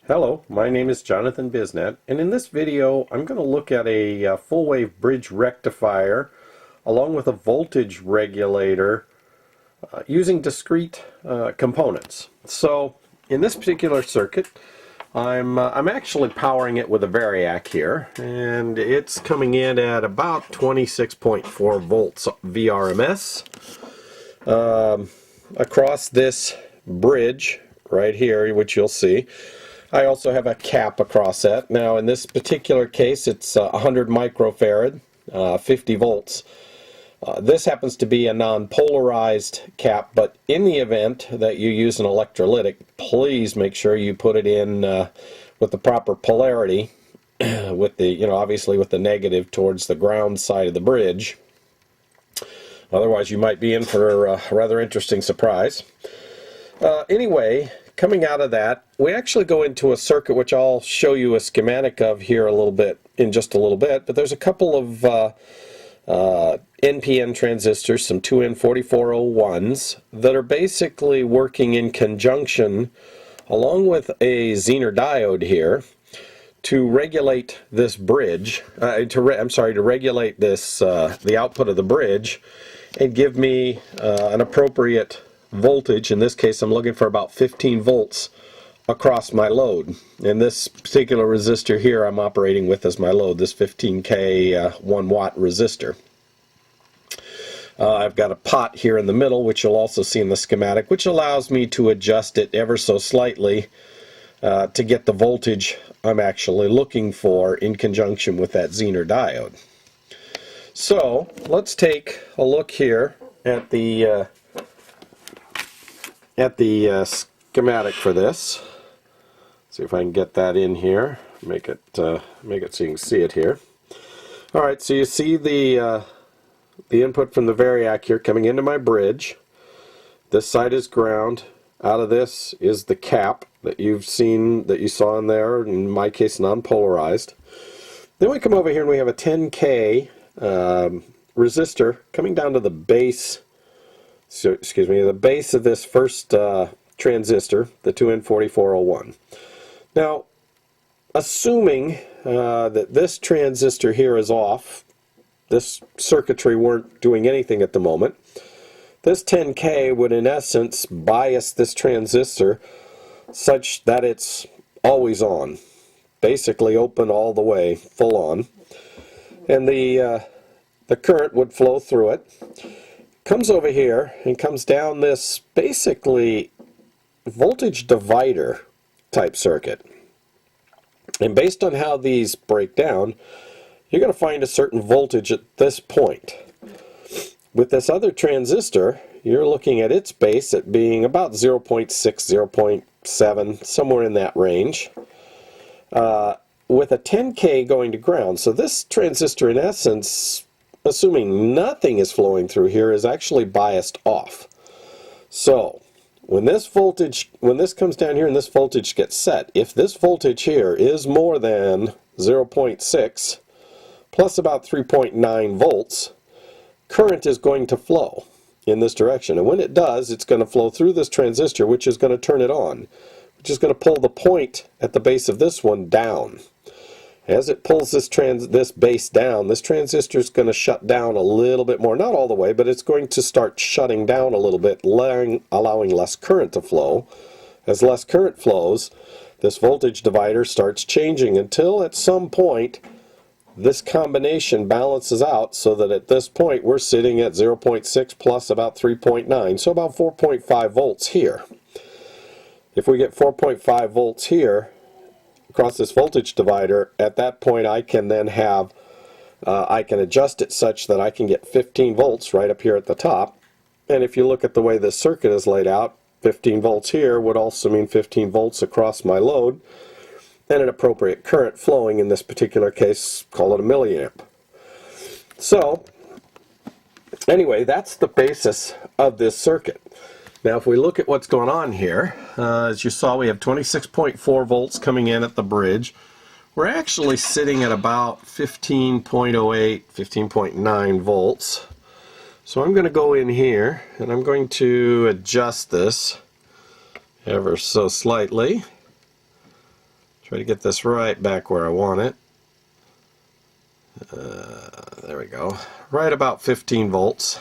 Hello, my name is Jonathan Bisnet, and in this video I'm going to look at a full wave bridge rectifier along with a voltage regulator using discrete components. So in this particular circuit I'm actually powering it with a Variac here, and it's coming in at about 26.4 volts VRMS across this bridge right here, which you'll see. I also have a cap across that. Now in this particular case it's 100 microfarad, 50 volts. This happens to be a non-polarized cap, but in the event that you use an electrolytic, please make sure you put it in with the proper polarity, with the, obviously with the negative towards the ground side of the bridge. Otherwise you might be in for a rather interesting surprise. Anyway, coming out of that, we actually go into a circuit which I'll show you a schematic of here in just a little bit, but there's a couple of NPN transistors, some 2N4401s, that are basically working in conjunction along with a Zener diode here to regulate this bridge, to regulate this, the output of the bridge, and give me an appropriate voltage. In this case I'm looking for about 15 volts across my load, and this particular resistor here I'm operating with as my load, this 15K 1 watt resistor. I've got a pot here in the middle, which you'll also see in the schematic, which allows me to adjust it ever so slightly to get the voltage I'm actually looking for in conjunction with that Zener diode. So let's take a look here at the schematic for this. See if I can get that in here. Make it so you can see it here. All right, so you see the input from the Variac here coming into my bridge. This side is ground. Out of this is the cap that you saw in there. In my case, non-polarized. Then we come over here and we have a 10K resistor coming down to the base. So, excuse me, the base of this first transistor, the 2N4401. Now, assuming that this transistor here is off, this circuitry weren't doing anything at the moment, this 10K would in essence bias this transistor such that it's always on, basically open all the way, full on, and the current would flow through it. Comes over here and comes down this basically voltage divider type circuit. And based on how these break down, you're going to find a certain voltage at this point. With this other transistor, you're looking at its base at being about 0.6, 0.7, somewhere in that range, with a 10K going to ground. So this transistor in essence, assuming nothing is flowing through here, is actually biased off. So when this comes down here and this voltage gets set, if this voltage here is more than 0.6 plus about 3.9 volts, current is going to flow in this direction. And when it does, it's going to flow through this transistor, which is going to turn it on, which is going to pull the point at the base of this one down. As it pulls this base down, this transistor is going to shut down a little bit more, not all the way, but it's going to start shutting down a little bit, allowing less current to flow. As less current flows, this voltage divider starts changing until at some point this combination balances out, so that at this point we're sitting at 0.6 plus about 3.9, so about 4.5 volts here. If we get 4.5 volts here across this voltage divider, at that point I can then have, I can adjust it such that I can get 15 volts right up here at the top. And if you look at the way this circuit is laid out, 15 volts here would also mean 15 volts across my load, and an appropriate current flowing, in this particular case, call it a milliamp. So anyway, that's the basis of this circuit. Now if we look at what's going on here, as you saw, we have 26.4 volts coming in at the bridge. We're actually sitting at about 15.08, 15.9 volts. So I'm going to go in here and I'm going to adjust this ever so slightly. Try to get this right back where I want it. There we go. Right about 15 volts,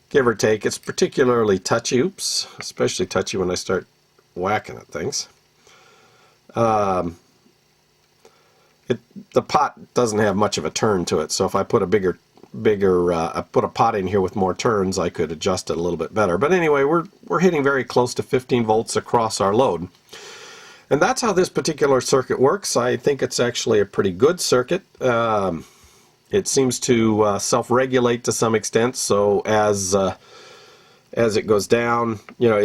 give or take. It's particularly touchy. Oops, especially touchy when I start whacking at things. The pot doesn't have much of a turn to it, so if I put a I put a pot in here with more turns, I could adjust it a little bit better. But anyway, we're hitting very close to 15 volts across our load. And that's how this particular circuit works. I think it's actually a pretty good circuit. It seems to self-regulate to some extent, so as it goes down, you know,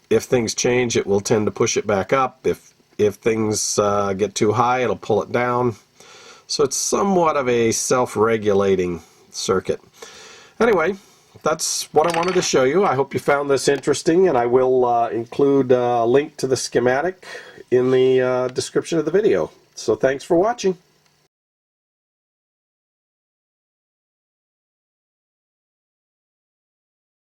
if things change, it will tend to push it back up. If things get too high, it'll pull it down. So it's somewhat of a self-regulating circuit. Anyway, that's what I wanted to show you. I hope you found this interesting, and I will include a link to the schematic in the description of the video. So thanks for watching.